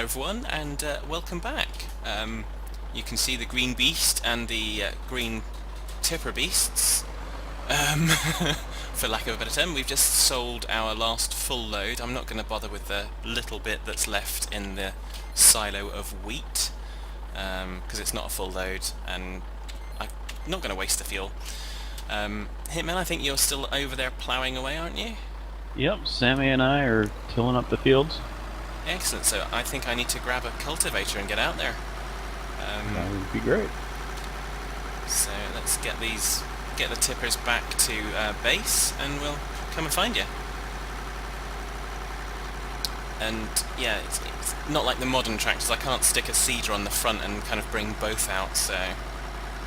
everyone, and welcome back. You can see the green beast and the green tipper beasts. For lack of a better term, we've just sold our last full load. I'm not going to bother with the little bit that's left in the silo of wheat, because it's not a full load, and I'm not going to waste the fuel. Hitman, I think you're still over there ploughing away, aren't you? Yep, Sammy and I are tilling up the fields. Excellent, so I think I need to grab a cultivator and get out there. That would be great. So let's get the tippers back to base, and we'll come and find you. And yeah, it's not like the modern tractors. I can't stick a seeder on the front and kind of bring both out, so...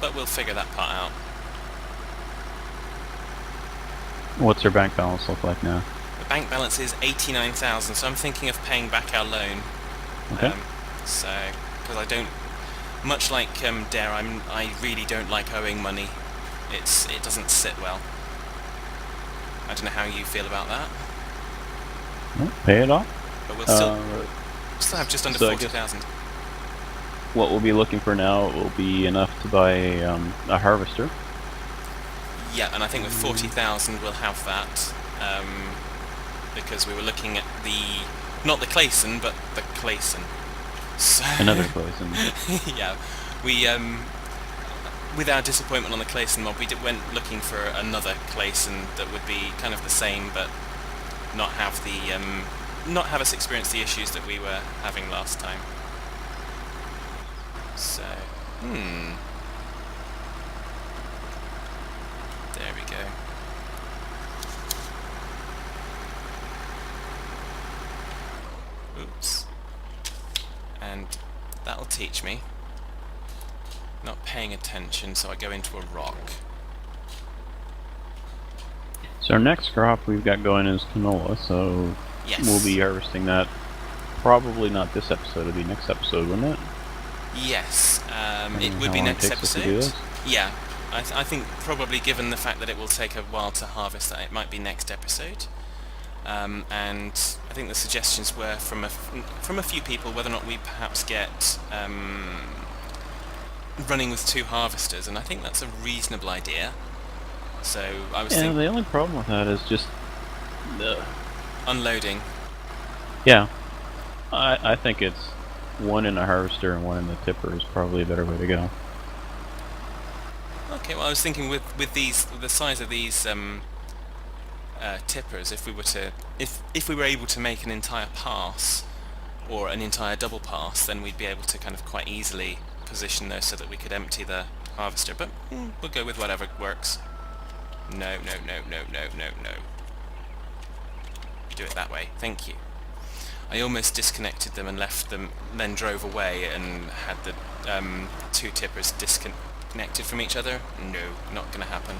But we'll figure that part out. What's our bank balance look like now? The bank balance is 89,000, so I'm thinking of paying back our loan. Okay. So, because I don't... Much like Dare, I really don't like owing money. It doesn't sit well. I don't know how you feel about that. Well, pay it off. But we'll still have just under 40,000. What we'll be looking for now will be enough to buy a harvester. Yeah, and I think with 40,000 we'll have that, because we were looking at not the Clayson, but the Clayson. So Another Clayson. yeah, we with our disappointment on the Clayson mob, we went looking for another Clayson that would be kind of the same, but not have us experience the issues that we were having last time. So, there we go. Oops. And that'll teach me. Not paying attention, so I go into a rock. So our next crop we've got going is canola, so Yes. we'll be harvesting that. Probably not this episode, it'll be next episode, wouldn't it? Yes, it How would be long it next takes us to do episode. this? Yeah, I think probably given the fact that it will take a while to harvest, that it might be next episode. And I think the suggestions were from a few people whether or not we perhaps get running with 2 harvesters, and I think that's a reasonable idea. So I was thinking the only problem with that is just unloading. yeah. I think it's one in a harvester and one in the tipper is probably a better way to go. Okay, well I was thinking with the size of these tippers, if we were able to make an entire pass or an entire double pass, then we'd be able to kind of quite easily position those so that we could empty the harvester. But we'll go with whatever works. No. Do it that way. Thank you. I almost disconnected them and left them, then drove away and had the 2 tippers disconnected from each other. No, not going to happen.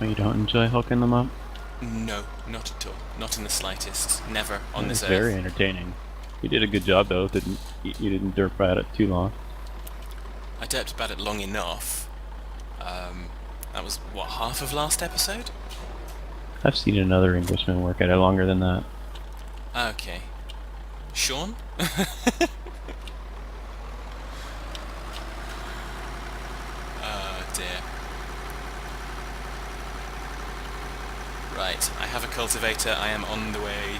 You don't enjoy hooking them up? No, not at all. Not in the slightest. Never on this It's earth. very entertaining. You did a good job though. You didn't derp at it too long. I derped about it long enough. That was, what, half of last episode? I've seen another Englishman work at it longer than that. Okay. Sean? Oh dear. Right, I have a cultivator, I am on the way.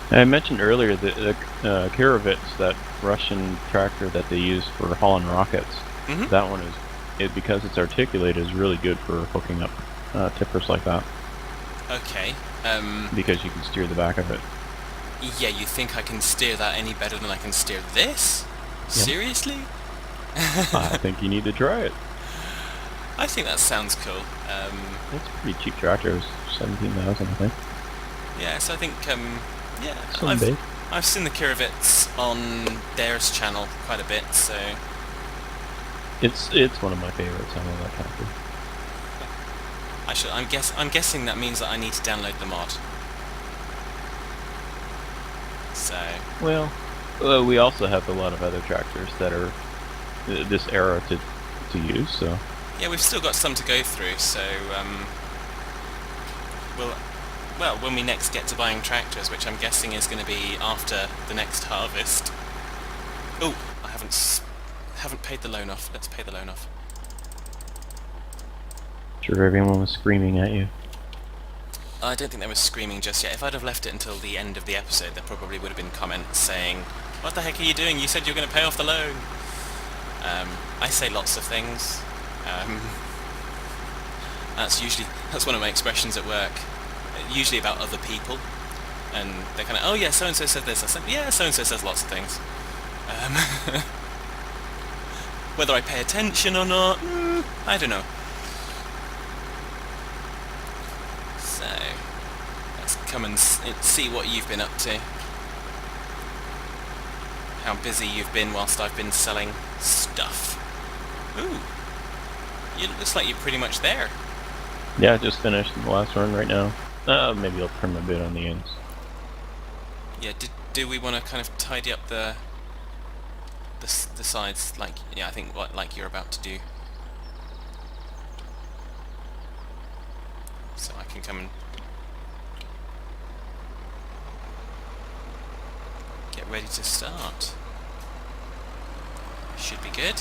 I mentioned earlier the Kirovits, that Russian tractor that they use for hauling rockets. Mm-hmm. That one because it's articulated, is really good for hooking up tippers like that. Okay. Because you can steer the back of it. Yeah, you think I can steer that any better than I can steer this? Yep. Seriously? I think you need to try it. I think that sounds cool. It's a pretty cheap tractor. It was 17,000, I think. Yeah, so I think, yeah, Someday. I've seen the Kirovits on Dare's channel quite a bit, so... It's one of my favorites. I love that tractor. I'm guessing that means that I need to download the mod. So... Well, we also have a lot of other tractors that are this era to use, so... Yeah, we've still got some to go through, so Well, when we next get to buying tractors, which I'm guessing is going to be after the next harvest. Oh, I haven't paid the loan off. Let's pay the loan off. Sure, everyone was screaming at you. I don't think they were screaming just yet. If I'd have left it until the end of the episode, there probably would have been comments saying, "What the heck are you doing? You said you were going to pay off the loan." I say lots of things. That's one of my expressions at work. Usually about other people, and they're kind of, "Oh yeah, so and so said this." I said, "Yeah, so and so says lots of things." Whether I pay attention or not, I don't know. So let's come and see what you've been up to. How busy you've been whilst I've been selling stuff. Ooh, it looks like you're pretty much there. Yeah, I just finished the last run right now. Maybe I'll trim a bit on the ends. Yeah, do we want to kind of tidy up the sides, like, yeah, I think like you're about to do. So I can come and get ready to start. Should be good.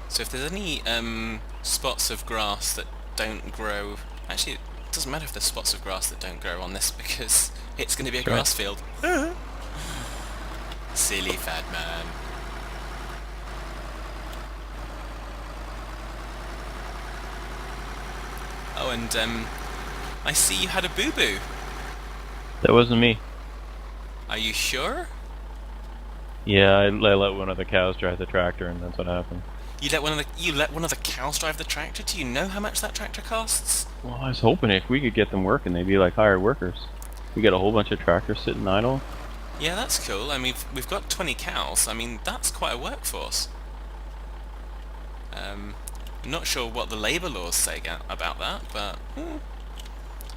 So if there's any spots of grass that don't grow, actually it doesn't matter if there's spots of grass that don't grow on this because it's going to be a grass field. Silly fat man. Oh, and I see you had a boo-boo. That wasn't me. Are you sure? Yeah, I let one of the cows drive the tractor, and that's what happened. You let one of the cows drive the tractor? Do you know how much that tractor costs? Well, I was hoping if we could get them working, they'd be like hired workers. We got a whole bunch of tractors sitting idle. Yeah, that's cool. I mean, we've got 20 cows. I mean, that's quite a workforce. I'm not sure what the labour laws say about that, but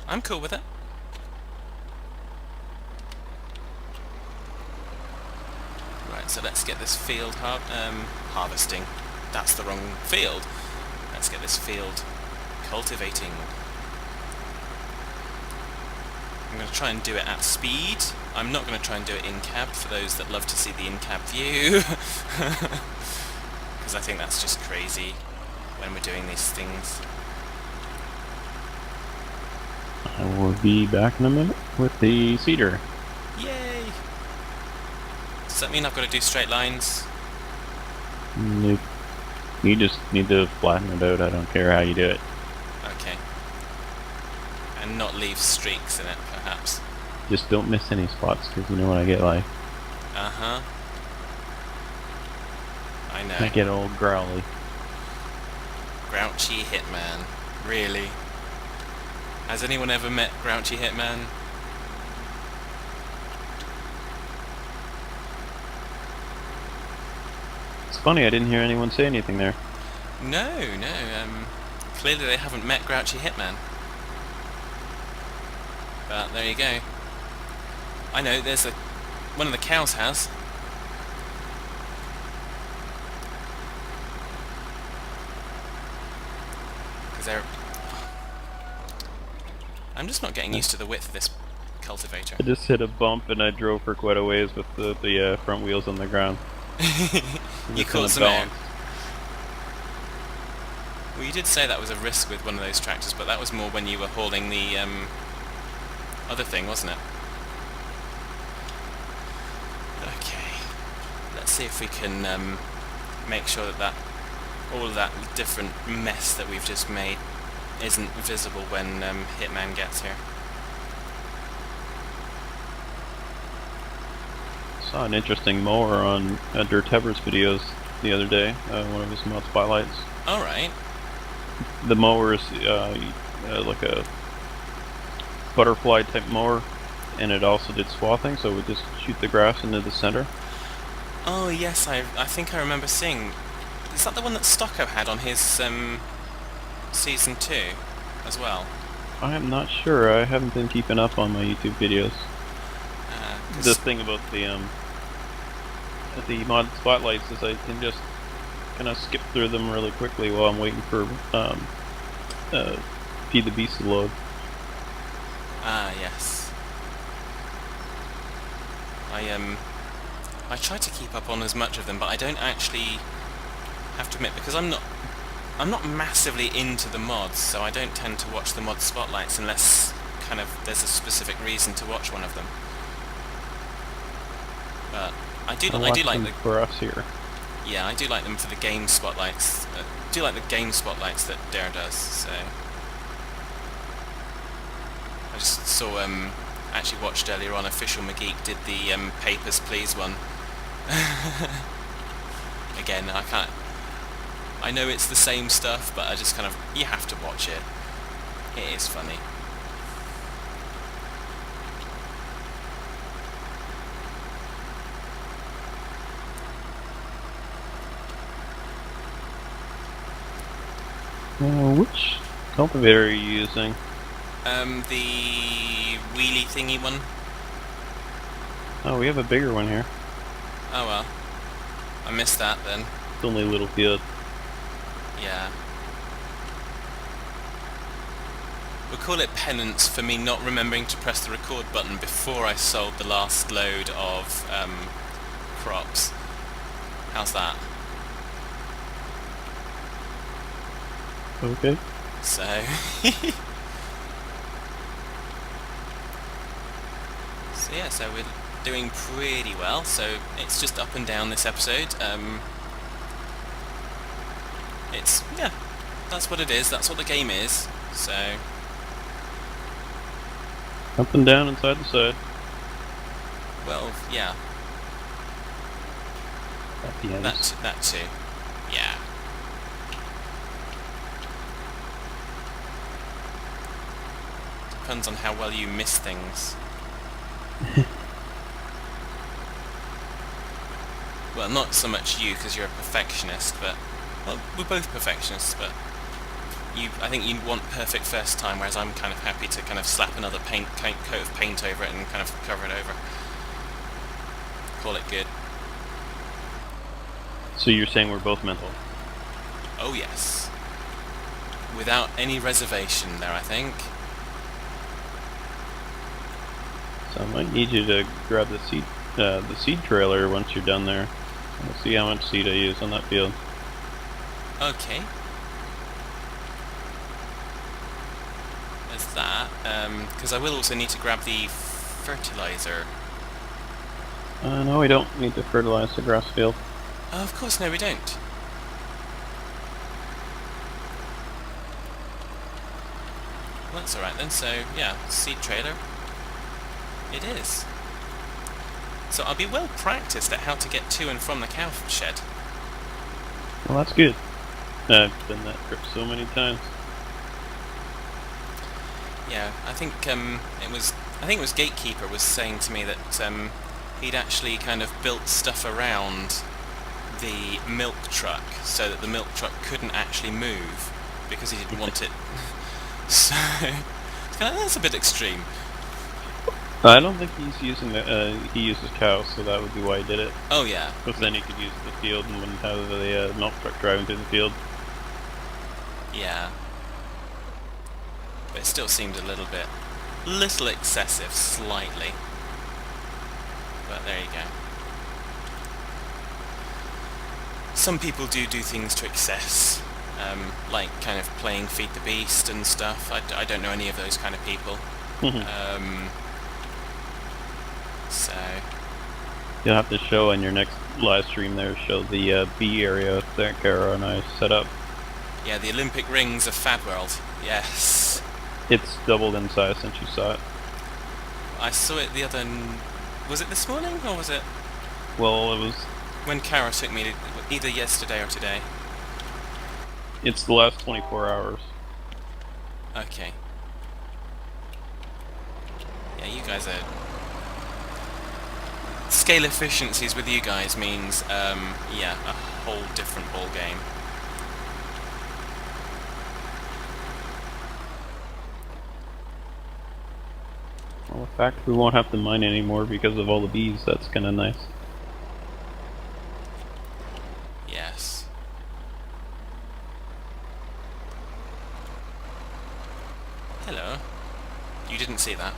I'm cool with it. Right, so let's get this field harvesting. That's the wrong field. Let's get this field cultivating. I'm going to try and do it at speed. I'm not going to try and do it in cab for those that love to see the in-cab view. Because I think that's just crazy when we're doing these things. I will be back in a minute with the seeder. Yay! Does that mean I've got to do straight lines? Nope. You just need to flatten it out. I don't care how you do it. Okay. And not leave streaks in it, perhaps. Just don't miss any spots, because you know what I get like. Uh-huh. I know. I get old growly. Grouchy Hitman. Really? Has anyone ever met Grouchy Hitman? It's funny, I didn't hear anyone say anything there. No. Clearly they haven't met Grouchy Hitman. But there you go. I know, there's one of the cows has. Because they're... I'm just not getting used to the width of this cultivator. I just hit a bump and I drove for quite a ways with the front wheels on the ground. You caught some air. Well, you did say that was a risk with one of those tractors, but that was more when you were hauling the other thing, wasn't it? Okay. Let's see if we can make sure that all of that different mess that we've just made isn't visible when Hitman gets here. Saw an interesting mower on Dirtever's videos the other day, one of his mod spotlights. Alright. The mower is like a butterfly type mower, and it also did swathing, so it would just shoot the grass into the center. Oh yes, I think I remember seeing... Is that the one that Stocko had on his Season 2? as well? I am not sure. I haven't been keeping up on my YouTube videos. The 'Cause thing about the mod spotlights is I can just kind of skip through them really quickly while I'm waiting for uh, Feed the Beast to load. yes. I try to keep up on as much of them, but I don't actually have to admit, because I'm not massively into the mods, so I don't tend to watch the mod spotlights unless kind of there's a specific reason to watch one of them. But I I do watch like them the for us here. yeah, I do like them for the game spotlights. I do like the game spotlights that Dare does. So I just saw actually watched earlier on Official McGeek did the Papers Please one. Again, I can't. I know it's the same stuff, but I just kind of you have to watch it. It is funny. Which cultivator are you using? The wheelie thingy one. Oh, we have a bigger one here. Oh well, I missed that then. It's only a little field. Yeah. We'll call it penance for me not remembering to press the record button before I sold the last load of crops. How's that? Okay. So, so yeah, so we're doing pretty well. So it's just up and down this episode. It's yeah, that's what it is. That's what the game is. So Up and down and side to side. well, yeah, At the ends. that too. Yeah. Depends on how well you miss things. Well, not so much you, because you're a perfectionist, but well, we're both perfectionists. But I think you want perfect first time, whereas I'm kind of happy to kind of slap another coat of paint over it and kind of cover it over. Call it good. So you're saying we're both mental? Oh yes. Without any reservation there, I think. So I might need you to grab the seed trailer once you're done there. We'll see how much seed I use on that field. Okay. There's that. Because I will also need to grab the fertilizer. No, we don't need to fertilize the grass field. Oh, of course, no, we don't. Well, that's alright then, so, yeah, seed trailer. It is. So I'll be well practiced at how to get to and from the cow shed. Well, that's good. I've done that trip so many times. Yeah, I think it was Gatekeeper was saying to me that he'd actually kind of built stuff around the milk truck so that the milk truck couldn't actually move because he didn't want it. So it's kind of, that's a bit extreme. I don't think he's using he uses cows, so that would be why he did it. Oh yeah. Because then he could use the field and wouldn't have the milk truck driving through the field. Yeah. But it still seemed a little excessive, slightly. But there you go. Some people do things to excess, like kind of playing Feed the Beast and stuff. I don't know any of those kind of people. So You'll have to show in your next live stream there, show the bee area that Kara and I set up. yeah, the Olympic rings of Fad World. Yes. It's doubled in size since you saw it. I saw it the other... Was it this morning, or was it... Well, it was... when Kara took me, either yesterday or today? It's the last 24 hours. Okay. Yeah, you guys are... Scale efficiencies with you guys means, yeah, a whole different ball game. fact, we won't have to mine anymore because of all the bees. That's kind of nice. Yes. Hello. You didn't see that.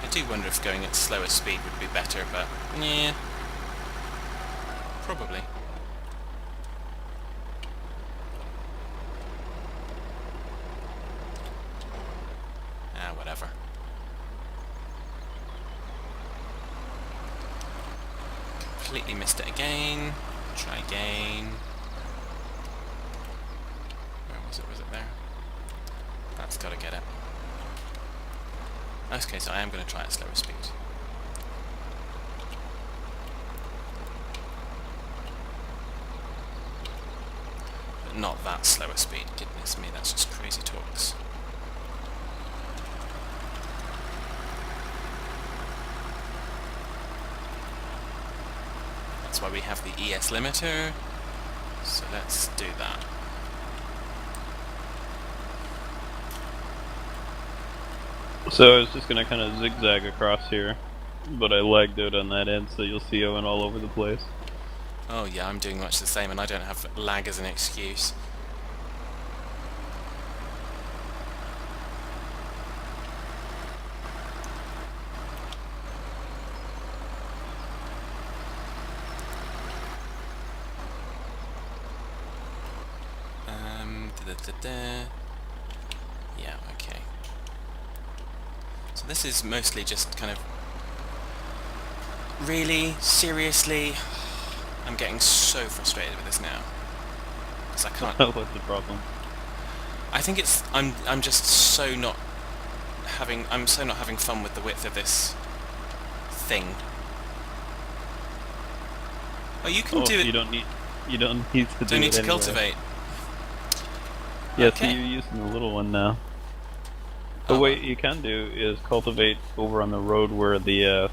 I do wonder if going at slower speed would be better, but yeah, probably. Ah, whatever. Completely missed it again. Try again. Where was it? Was it there? That's got to get it. Okay, so I am going to try at slower speed. But not that slower speed. Goodness me, that's just crazy talks. That's why we have the ES limiter. So let's do that. So I was just gonna kind of zigzag across here, but I lagged out on that end, so you'll see I went all over the place. Oh yeah, I'm doing much the same, and I don't have lag as an excuse. Yeah, okay. So this is mostly just kind of... Really? Seriously? I'm getting so frustrated with this now. Because I can't... What's the problem? I think it's... I'm just so not having... I'm so not having fun with the width of this thing. Oh, you can do it... You don't need to Don't do need it to anyway. cultivate. Yeah, Okay. so you're using the little one now. But what you can do is cultivate over on the road where the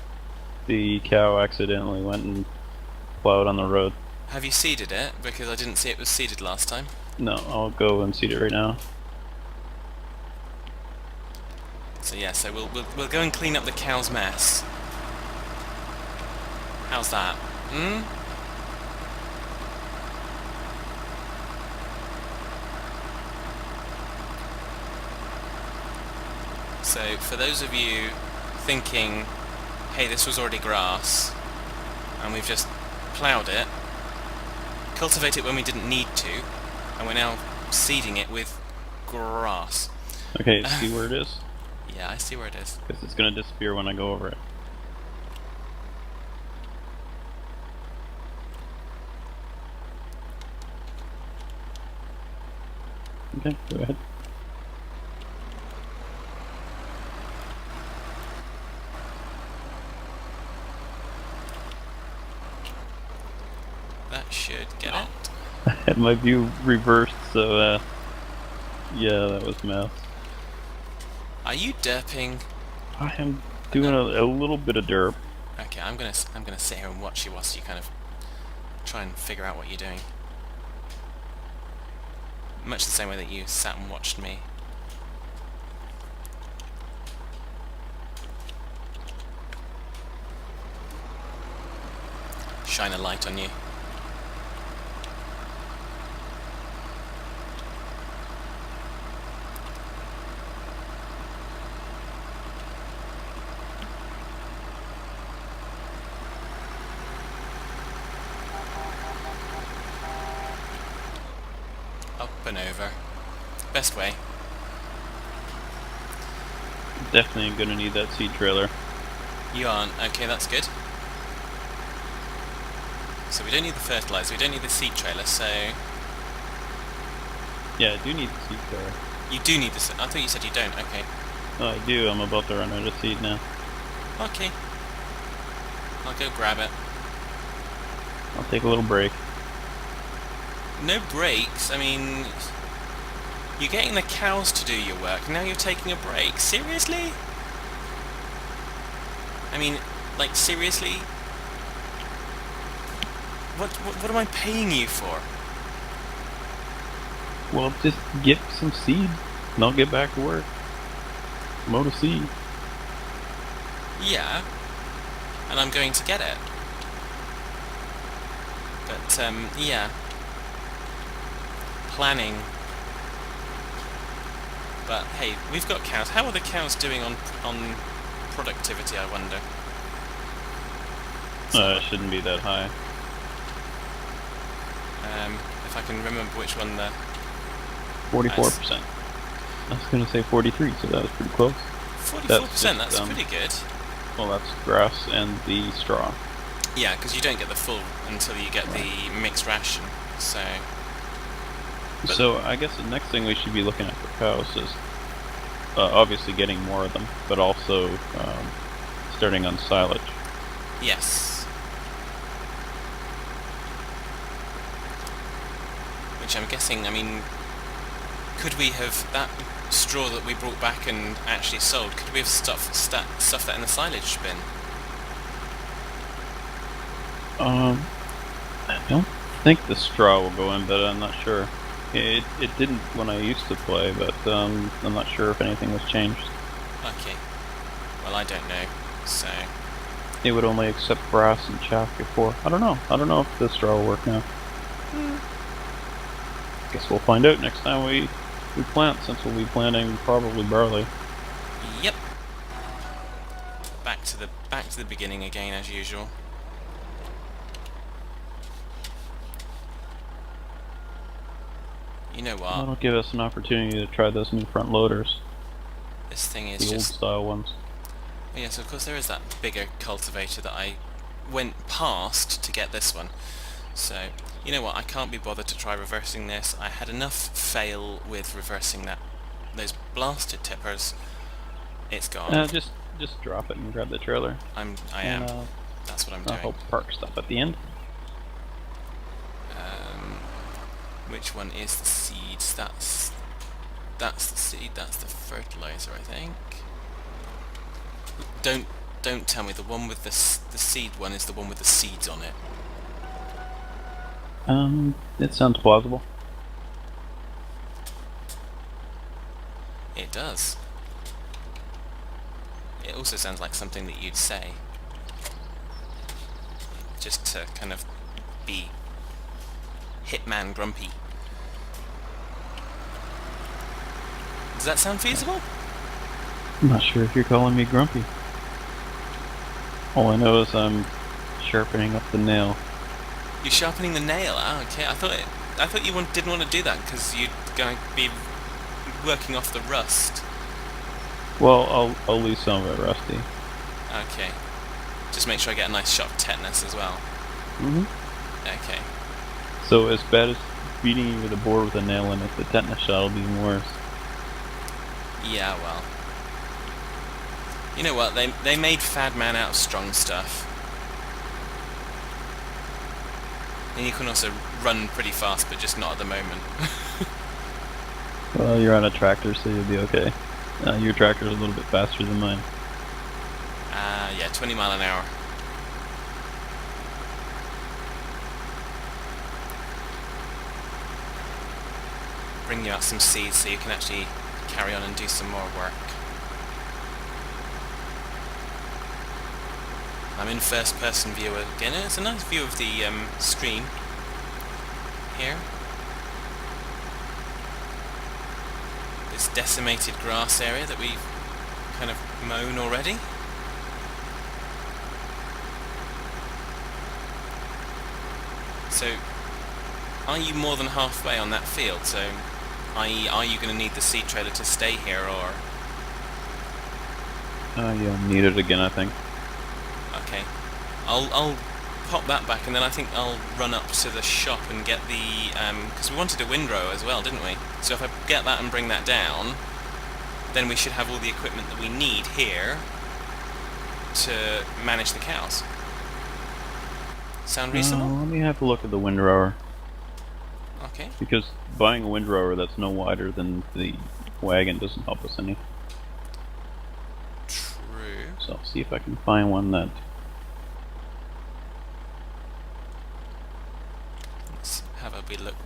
cow accidentally went and plowed on the road. Have you seeded it? Because I didn't see it was seeded last time. No, I'll go and seed it right now. So yeah, so we'll go and clean up the cow's mess. How's that? Hmm? So for those of you thinking, hey, this was already grass, and we've just ploughed it, cultivate it when we didn't need to, and we're now seeding it with grass. Okay, see where it is? Yeah, I see where it is. Because it's going to disappear when I go over it. Okay, go ahead. That should get it. I had my view reversed, so yeah, that was a mess. Are you derping? I am doing a little bit of derp. Okay, I'm gonna sit here and watch you whilst you kind of try and figure out what you're doing. Much the same way that you sat and watched me. Shine a light on you. Up and over. Best way. Definitely gonna need that seed trailer. You aren't. Okay, that's good. So we don't need the fertilizer, we don't need the seed trailer, so... Yeah, I do need the seed trailer. You do need the... I thought you said you don't, okay. Oh, I do. I'm about to run out of seed now. Okay. I'll go grab it. I'll take a little break. No breaks, I mean... You're getting the cows to do your work, now you're taking a break. Seriously? I mean, like, seriously? What am I paying you for? Well, just get some seed, and I'll get back to work. Mow the seed. Yeah, and I'm going to get it. But yeah, planning. But hey, we've got cows. How are the cows doing on productivity, I wonder? It shouldn't be that high. If I can remember which one the 44%. I was gonna say 43, so that was pretty close. 44%. That's pretty good. Well, that's grass and the straw. Yeah, because you don't get the full until you get the mixed ration. So. So I guess the next thing we should be looking at for cows is obviously getting more of them, but also starting on silage. Yes. Which I'm guessing, I mean, could we have that straw that we brought back and actually sold, could we have stuffed that in the silage bin? I don't think the straw will go in, but I'm not sure. It didn't when I used to play, but I'm not sure if anything was changed. Okay. Well, I don't know, so. It would only accept grass and chaff before. I don't know. I don't know if the straw will work now. Guess we'll find out next time we plant, since we'll be planting probably barley. Yep. Back to the beginning again as usual. You know what? That'll give us an opportunity to try those new front loaders. This thing is the just... old style ones. Oh, yes, of course there is that bigger cultivator that I went past to get this one. So, you know what, I can't be bothered to try reversing this. I had enough fail with reversing those blasted tippers. It's gone. Just drop it and grab the trailer. I am. That's what I'm doing. I'll park stuff at the end. Which one is the seeds? That's the seed. That's the fertilizer, I think. Don't tell me the one with the seed one is the one with the seeds on it. It sounds plausible. It does. It also sounds like something that you'd say. Just to kind of be Hitman grumpy. Does that sound feasible? I'm not sure if you're calling me grumpy. All I know is I'm sharpening up the nail. You're sharpening the nail. Ah, okay. I thought you didn't want to do that because you're going to be working off the rust. Well, I'll leave some of it rusty. Okay. Just make sure I get a nice shot of tetanus as well. Okay. So as bad as beating you with a board with a nail in it, the tetanus shot will be even worse. Yeah, well. You know what? They made Fad Man out of strong stuff. And you can also run pretty fast, but just not at the moment. Well, you're on a tractor, so you'll be okay. Your tractor's a little bit faster than mine. Yeah, 20 mile an hour. Bring you out some seeds so you can actually carry on and do some more work. I'm in first person view again. It's a nice view of the screen here. This decimated grass area that we've kind of mown already. So, are you more than halfway on that field? So, i.e., are you going to need the seed trailer to stay here, or...? You'll need it again, I think. Okay. I'll pop that back, and then I think I'll run up to the shop and get the... because we wanted a windrow as well, didn't we? So if I get that and bring that down, then we should have all the equipment that we need here to manage the cows. Sound reasonable? Let me have a look at the windrower. Okay. Because buying a windrower that's no wider than the wagon doesn't help us any. True. So I'll see if I can find one that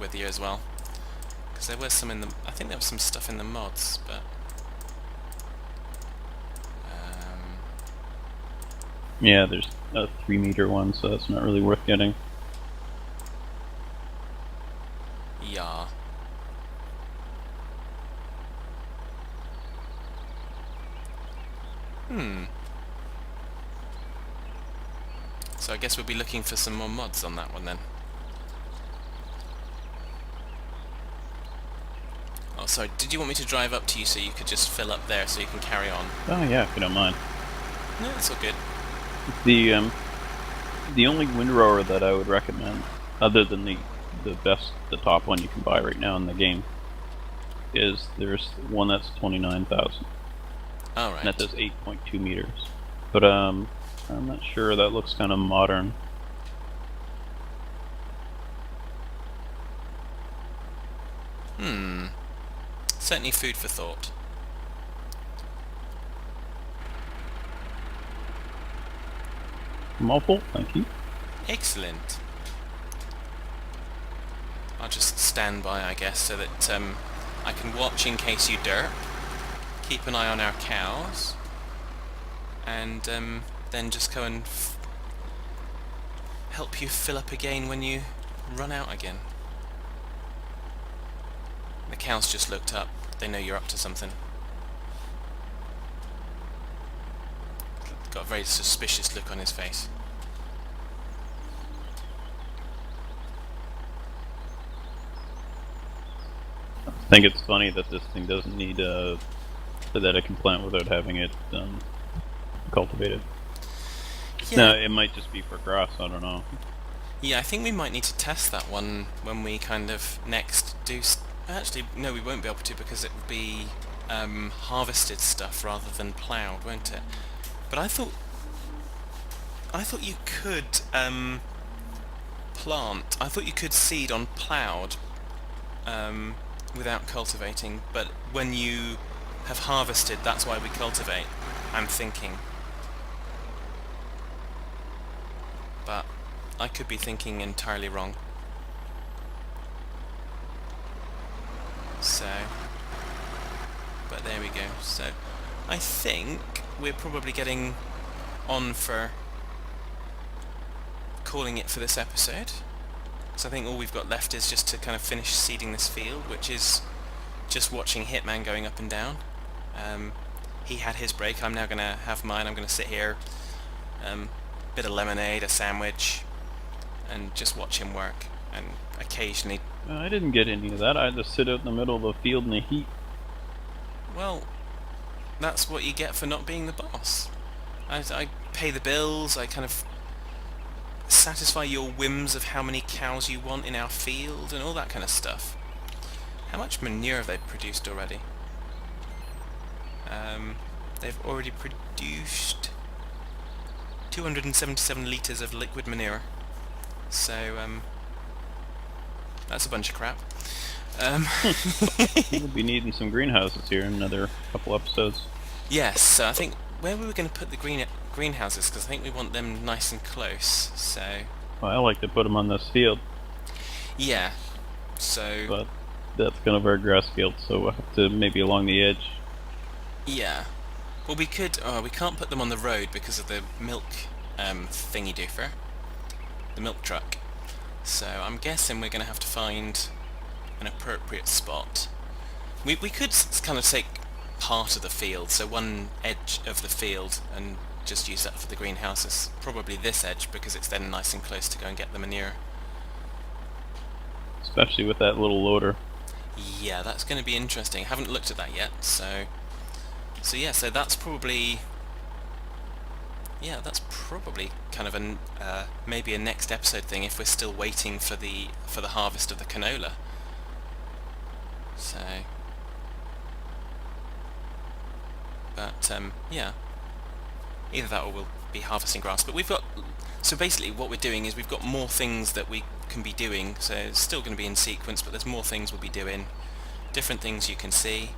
with you as well, because there was some in the. I think there was some stuff in the mods, but. Yeah, there's a 3-meter one, so that's not really worth getting. Yeah. So I guess we'll be looking for some more mods on that one then. Oh, sorry, did you want me to drive up to you so you could just fill up there so you can carry on? Oh yeah, if you don't mind. No, it's all good. The only windrower that I would recommend, other than the top one you can buy right now in the game, is there's one that's 29,000. Alright. And that does 8.2 meters. But I'm not sure, that looks kind of modern. Certainly food for thought. I'm all full, thank you. Excellent. I'll just stand by, I guess, so that I can watch in case you derp, keep an eye on our cows, and then just go and help you fill up again when you run out again. The cows just looked up. They know you're up to something. Got a very suspicious look on his face. I think it's funny that this thing doesn't need that it can plant without having it cultivated. Yeah. No, it might just be for grass, I don't know. Yeah, I think we might need to test that one when we kind of next do... Actually, no, we won't be able to because it would be harvested stuff rather than ploughed, won't it? But I thought you could plant. I thought you could seed on ploughed without cultivating. But when you have harvested, that's why we cultivate. I'm thinking. But I could be thinking entirely wrong. So, but there we go. So, I think we're probably getting on for calling it for this episode. So I think all we've got left is just to kind of finish seeding this field, which is just watching Hitman going up and down. He had his break, I'm now going to have mine. I'm going to sit here, bit of lemonade, a sandwich, and just watch him work, and occasionally... I didn't get any of that. I had to sit out in the middle of the field in the heat. Well, that's what you get for not being the boss. I pay the bills, I kind of satisfy your whims of how many cows you want in our field and all that kind of stuff. How much manure have they produced already? They've already produced 277 litres of liquid manure. So, that's a bunch of crap. We'll be needing some greenhouses here in another couple episodes. Yes, so I think where we were going to put the greenhouses, because I think we want them nice and close, so... Well, I like to put them on this field. Yeah, so... But that's kind of our grass field, so we'll have to maybe along the edge. Yeah. Well, we could... we can't put them on the road because of the milk thingy-doofer. The milk truck. So I'm guessing we're going to have to find an appropriate spot. We could kind of take part of the field, so one edge of the field, and just use that for the greenhouses. Probably this edge, because it's then nice and close to go and get the manure. Especially with that little loader. Yeah, that's going to be interesting. I haven't looked at that yet, so yeah, so that's probably... Yeah, that's probably kind of maybe a next episode thing if we're still waiting for the harvest of the canola. So, but yeah, either that or we'll be harvesting grass. But we've got, so basically what we're doing is we've got more things that we can be doing. So it's still going to be in sequence, but there's more things we'll be doing, different things you can see,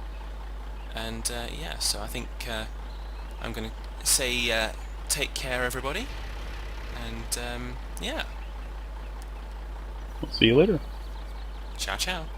and yeah. So I think I'm going to say. Take care, everybody, and yeah. We'll see you later. Ciao. Ciao, ciao.